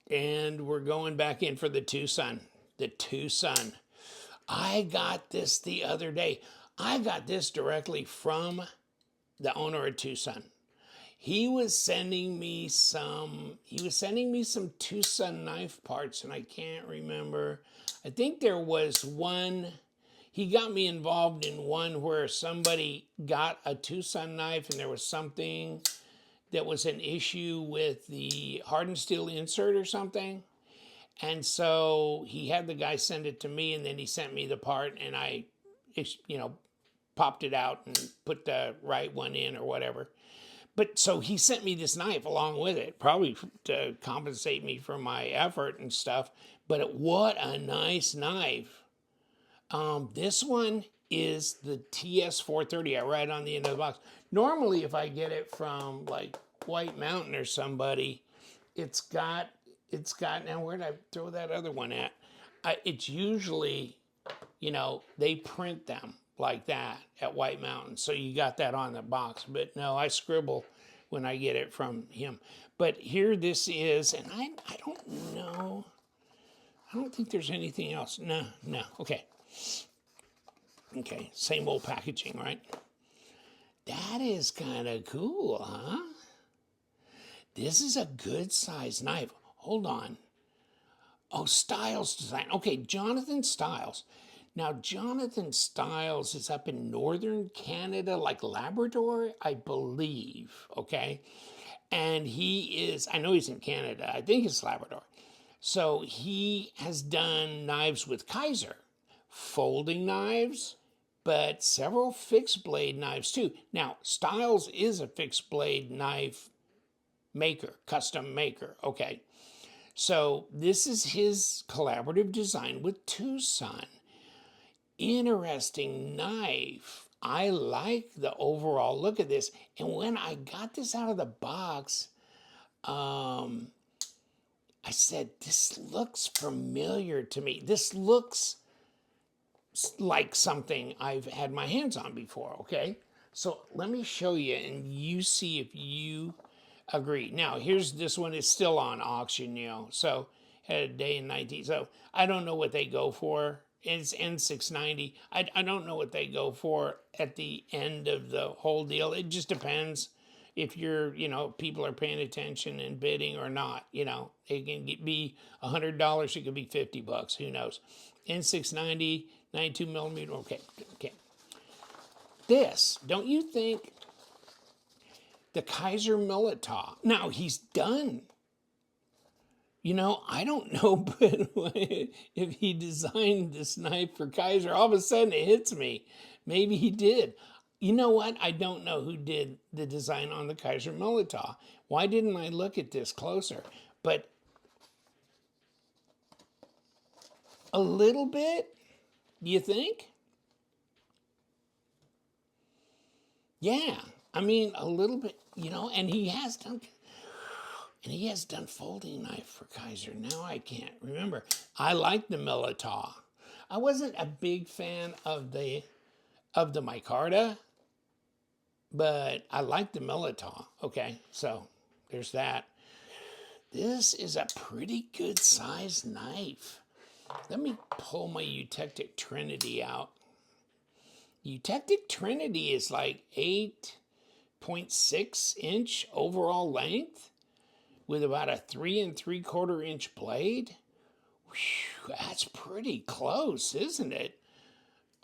And we're going back in for the TwoSun. The TwoSun. I got this the other day. I got this directly from the owner of TwoSun. He was sending me some TwoSun knife parts, and I can't remember. I think there was one. He got me involved in one where somebody got a TwoSun knife and there was something that was an issue with the hardened steel insert or something. And so he had the guy send it to me, and then he sent me the part, and I, popped it out and put the right one in or whatever. But so he sent me this knife along with it, probably to compensate me for my effort and stuff. But what a nice knife. This one is the TS430. I write on the end of the box. Normally, if I get it from like White Mountain or somebody, it's got, now where did I throw that other one at? It's usually, they print them like that at White Mountain. So you got that on the box. But no, I scribble when I get it from him. But here this is, and I don't know. I don't think there's anything else. No. Okay. Okay, same old packaging, right? That is kind of cool, huh? This is a good size knife. Hold on. Oh, Styles Design. Okay, Jonathan Styles. Now, Jonathan Styles is up in northern Canada, like Labrador, I believe, okay? And he is, I know he's in Canada, I think it's Labrador. So he has done knives with Kaiser, folding knives, but several fixed blade knives too. Now, Styles is a fixed blade knife maker, custom maker, okay? So this is his collaborative design with TwoSun. Interesting knife. I like the overall look of this. And when I got this out of the box, I said, this looks familiar to me. This looks like something I've had my hands on before, okay? So let me show you and you see if you agree. Now, here's this one is still on auction, so had a day in 19. So I don't know what they go for. It's N690. I don't know what they go for at the end of the whole deal. It just depends if you're, people are paying attention and bidding or not. It can be $100. It could be $50. Who knows? N690, 92 millimeter. Okay. This, don't you think the Kaiser Militar? Now he's done. I don't know, but if he designed this knife for Kaiser, all of a sudden it hits me. Maybe he did. You know what? I don't know who did the design on the Kaiser Militar. Why didn't I look at this closer? But a little bit, do you think? Yeah, I mean, a little bit, and he has done folding knife for Kaiser. Now I can't remember. I like the Militar. I wasn't a big fan of the micarta, but I like the Militar. Okay, so there's that. This is a pretty good sized knife. Let me pull my Eutectic Trinity out. Eutectic Trinity is like 8.6 inch overall length with about a 3 3/4 inch blade. Whew, that's pretty close, isn't it?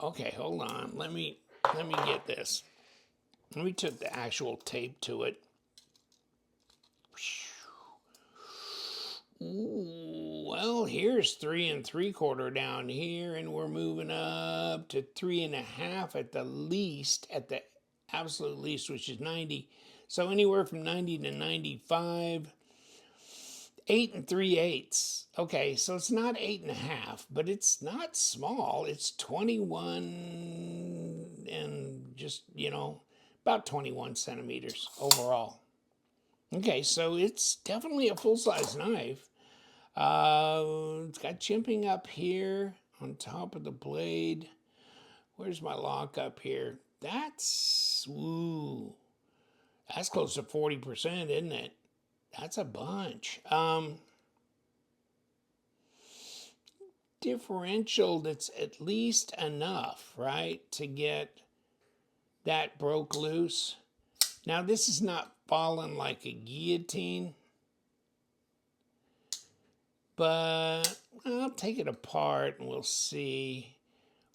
Okay, hold on. Let me get this. Let me put the actual tape to it. Ooh, well, here's 3 3/4 down here, and we're moving up to 3.5 at the least, at the absolute least, which is 90. So anywhere from 90 to 95. 8 3/8. Okay, so it's not 8.5, but it's not small. It's 21 and just, about 21 centimeters overall. Okay, so it's definitely a full-size knife. It's got chimping up here on top of the blade. Where's my lock up here? That's close to 40%, isn't it? That's a bunch. differential that's at least enough, right, to get that broke loose. Now, this is not falling like a guillotine, but I'll take it apart and we'll see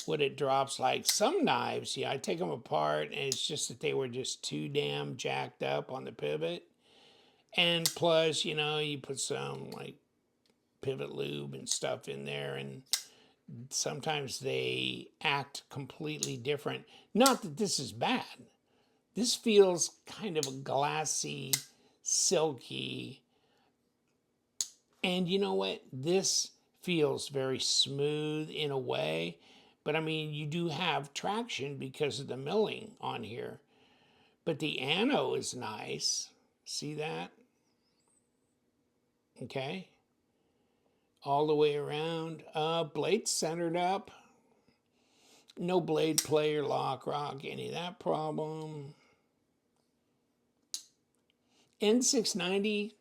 what it drops like. Some knives, yeah, I take them apart and it's just that they were just too damn jacked up on the pivot. And plus, you know, you put some like pivot lube and stuff in there, and sometimes they act completely different. Not that this is bad. This feels kind of a glassy, silky, and you know what? This feels very smooth in a way, but I mean, you do have traction because of the milling on here. But the ano is nice. See that? Okay. All the way around. Blade centered up. No blade play or lock rock, any of that problem. N690,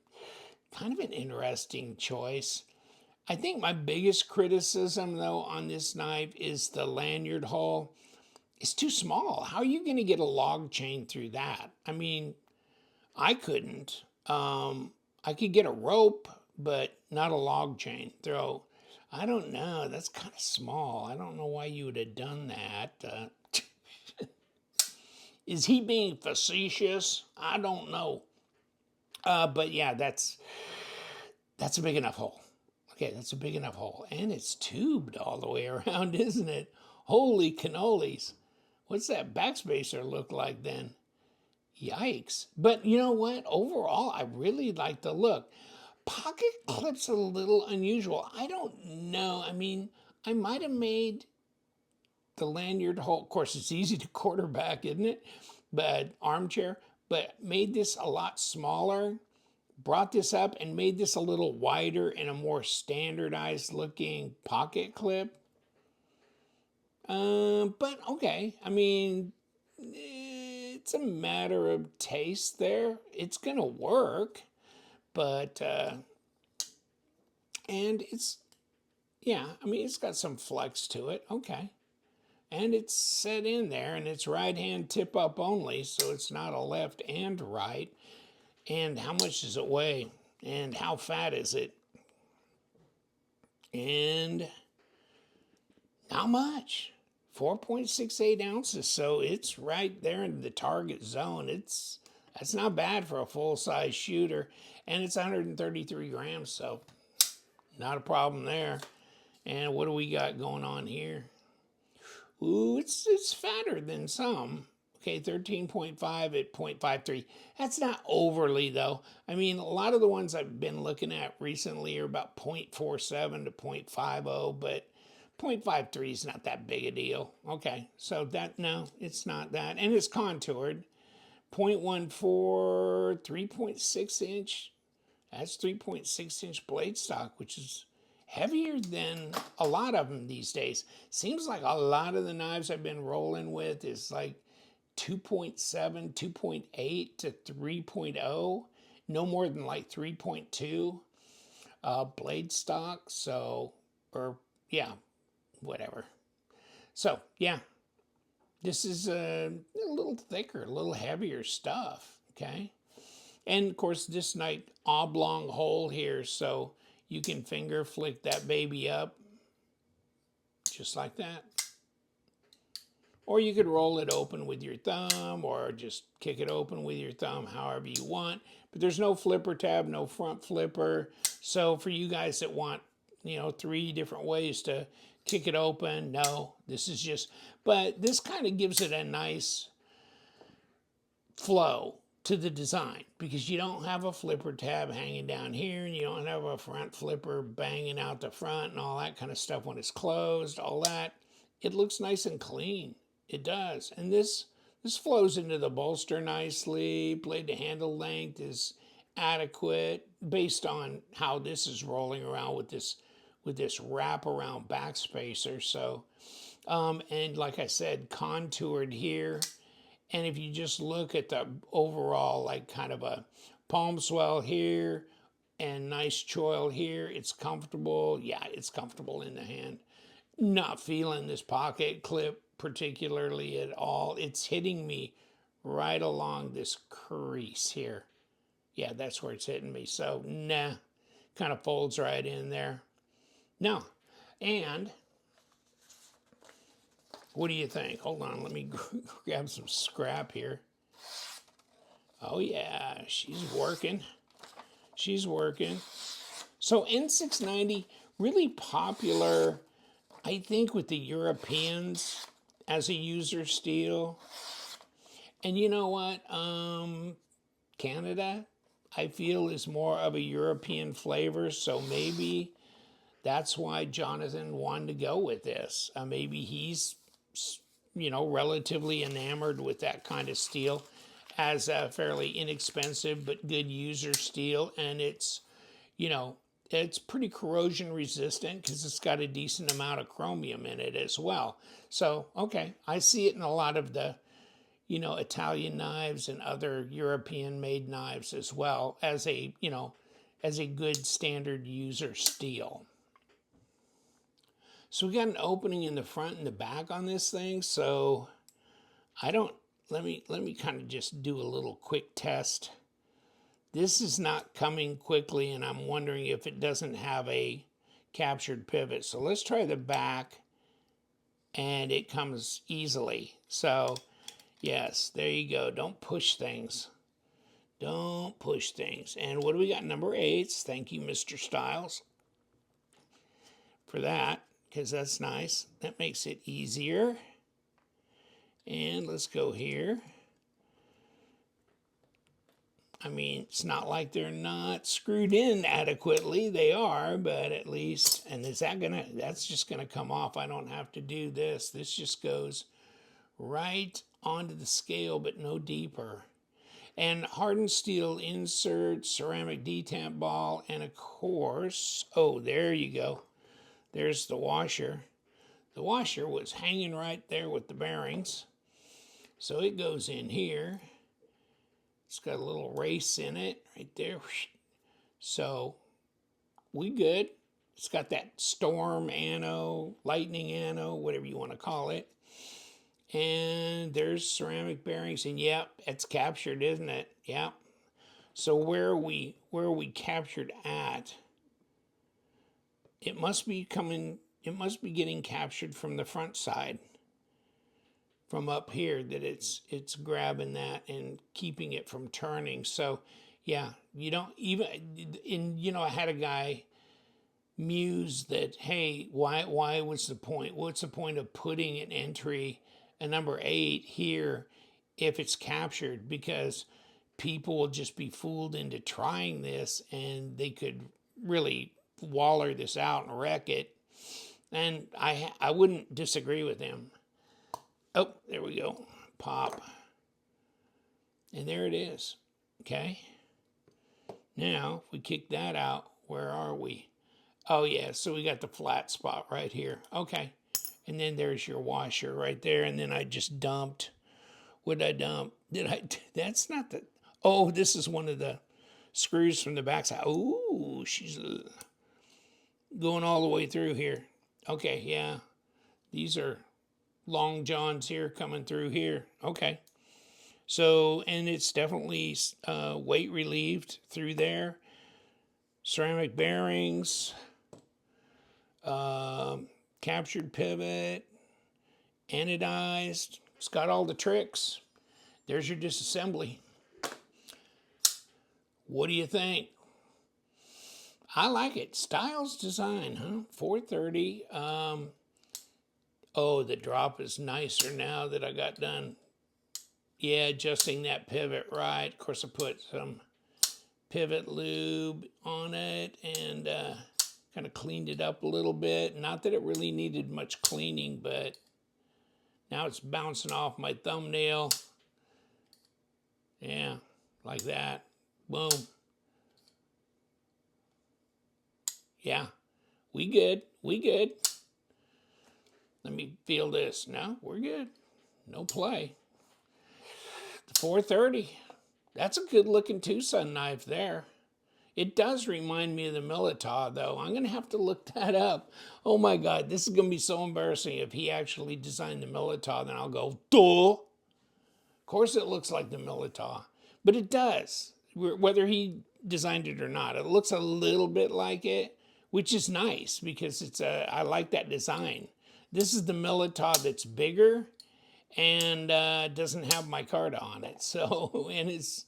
kind of an interesting choice. I think my biggest criticism, though, on this knife is the lanyard hole. It's too small. How are you going to get a log chain through that? I mean, I couldn't. I could get a rope, but not a log chain throw. I don't know. That's kind of small. I don't know why you would have done that. Is he being facetious? I don't know. But yeah, that's a big enough hole. Okay, that's a big enough hole. And it's tubed all the way around, isn't it? Holy cannolis. What's that backspacer look like then? Yikes. But you know what? Overall, I really like the look. Pocket clip's a little unusual. I don't know. I mean, I might have made the lanyard hole. Of course, it's easy to quarterback, isn't it? But armchair. But made this a lot smaller. Brought this up and made this a little wider and a more standardized looking pocket clip. But okay. I mean, it's a matter of taste there. It's going to work. But, and it's, yeah, I mean, it's got some flex to it. Okay. And it's set in there, and it's right hand tip up only, so it's not a left and right. And how much does it weigh? And how fat is it? And not much. 4.68 ounces, so it's right there in the target zone. That's not bad for a full-size shooter, and it's 133 grams, so not a problem there. And what do we got going on here? Ooh, it's fatter than some. Okay, 13.5 at 0.53. That's not overly, though. I mean, a lot of the ones I've been looking at recently are about 0.47 to 0.50, but 0.53 is not that big a deal. Okay, so that, no, it's not that. And it's contoured. 0.14, 3.6 inch. That's 3.6 inch blade stock, which is heavier than a lot of them these days. Seems like a lot of the knives I've been rolling with is like 2.7, 2.8 to 3.0. No more than like 3.2 blade stock. So, or yeah, whatever. So, yeah, this is a little thicker, a little heavier stuff, okay? And of course, this nice oblong hole here, so you can finger flick that baby up just like that. Or you could roll it open with your thumb or just kick it open with your thumb, however you want. But there's no flipper tab, no front flipper. So for you guys that want, 3 different ways to kick it open, no, this is just, but this kind of gives it a nice flow to the design because you don't have a flipper tab hanging down here and you don't have a front flipper banging out the front and all that kind of stuff when it's closed, all that. It looks nice and clean. It does. And this flows into the bolster nicely. Blade to handle length is adequate based on how this is rolling around with this wraparound backspacer. So, and like I said, contoured here. And if you just look at the overall, like kind of a palm swell here and nice choil here, it's comfortable. Yeah, it's comfortable in the hand. Not feeling this pocket clip particularly at all. It's hitting me right along this crease here. Yeah, that's where it's hitting me. So, nah, kind of folds right in there. No, and what do you think? Hold on, let me grab some scrap here. Oh yeah, she's working. She's working. So N690, really popular, I think, with the Europeans as a user steel. And you know what? Canada, I feel, is more of a European flavor, so maybe that's why Jonathan wanted to go with this. Maybe he's, relatively enamored with that kind of steel as a fairly inexpensive but good user steel, and it's, it's pretty corrosion resistant because it's got a decent amount of chromium in it as well. So, okay, I see it in a lot of the, Italian knives and other European made knives as well as a, as a good standard user steel. So we got an opening in the front and the back on this thing. So let me kind of just do a little quick test. This is not coming quickly, and I'm wondering if it doesn't have a captured pivot. So let's try the back, and it comes easily. So yes, there you go. Don't push things. Don't push things. And what do we got? Number 8s. Thank you, Mr. Styles, for that, because that's nice. That makes it easier. And let's go here. I mean, it's not like they're not screwed in adequately. They are, but at least, and that's just gonna come off. I don't have to do this. This just goes right onto the scale, but no deeper. And hardened steel insert, ceramic detamp ball, and of course, oh, there you go. There's the washer. The washer was hanging right there with the bearings. So it goes in here. It's got a little race in it right there. So we good. It's got that storm anno, lightning anno, whatever you want to call it. And there's ceramic bearings, and yep, it's captured, isn't it? Yep. So where are we captured at? It must be getting captured from the front side. From up here, that it's grabbing that and keeping it from turning. So yeah, you don't even, I had a guy muse that, hey, why what's the point? What's the point of putting an entry, a number 8 here if it's captured? Because people will just be fooled into trying this, and they could really waller this out and wreck it. And I wouldn't disagree with him. Oh, there we go. Pop. And there it is. Okay. Now, if we kick that out, where are we? Oh, yeah. So we got the flat spot right here. Okay. And then there's your washer right there. And then I just dumped. What did I dump? That's not the, oh, this is one of the screws from the backside. Ooh, she's going all the way through here. Okay, yeah. These are long johns here coming through here. Okay. So, and it's definitely weight relieved through there. Ceramic bearings, captured pivot, anodized. It's got all the tricks. There's your disassembly. What do you think? I like it. Styles design, huh? 430. Oh, the drop is nicer now that I got done. Yeah, adjusting that pivot right. Of course, I put some pivot lube on it and kind of cleaned it up a little bit. Not that it really needed much cleaning, but now it's bouncing off my thumbnail. Yeah, like that. Boom. Yeah, we good. We good. Let me feel this. No, we're good. No play. The 430. That's a good looking TwoSun knife there. It does remind me of the Militaw, though. I'm going to have to look that up. Oh my God, this is going to be so embarrassing. If he actually designed the Militaw, then I'll go, duh. Of course it looks like the Militaw, but it does. Whether he designed it or not, it looks a little bit like it, which is nice because I like that design. This is the Militaw that's bigger and doesn't have micarta on it. So, and it's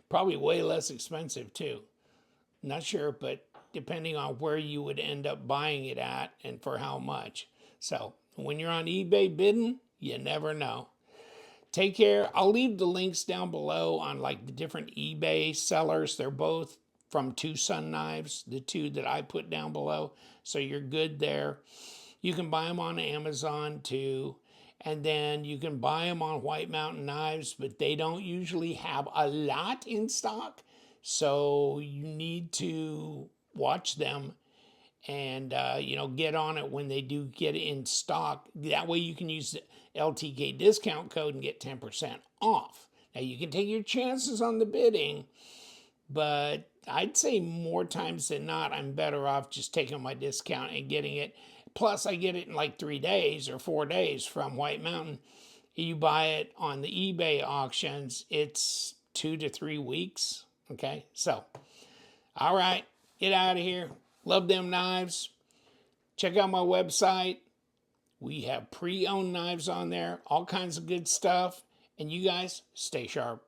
probably way less expensive too. Not sure, but depending on where you would end up buying it at and for how much. So when you're on eBay bidding, you never know. Take care. I'll leave the links down below on like the different eBay sellers. They're both from TwoSun Knives, the two that I put down below. So you're good there. You can buy them on Amazon too. And then you can buy them on White Mountain Knives, but they don't usually have a lot in stock. So you need to watch them and get on it when they do get in stock. That way you can use the LTK discount code and get 10% off. Now you can take your chances on the bidding, but I'd say more times than not, I'm better off just taking my discount and getting it. Plus, I get it in like 3 days or 4 days from White Mountain. You buy it on the eBay auctions, it's 2 to 3 weeks. Okay, so, all right, get out of here. Love them knives. Check out my website. We have pre-owned knives on there, all kinds of good stuff. And you guys, stay sharp.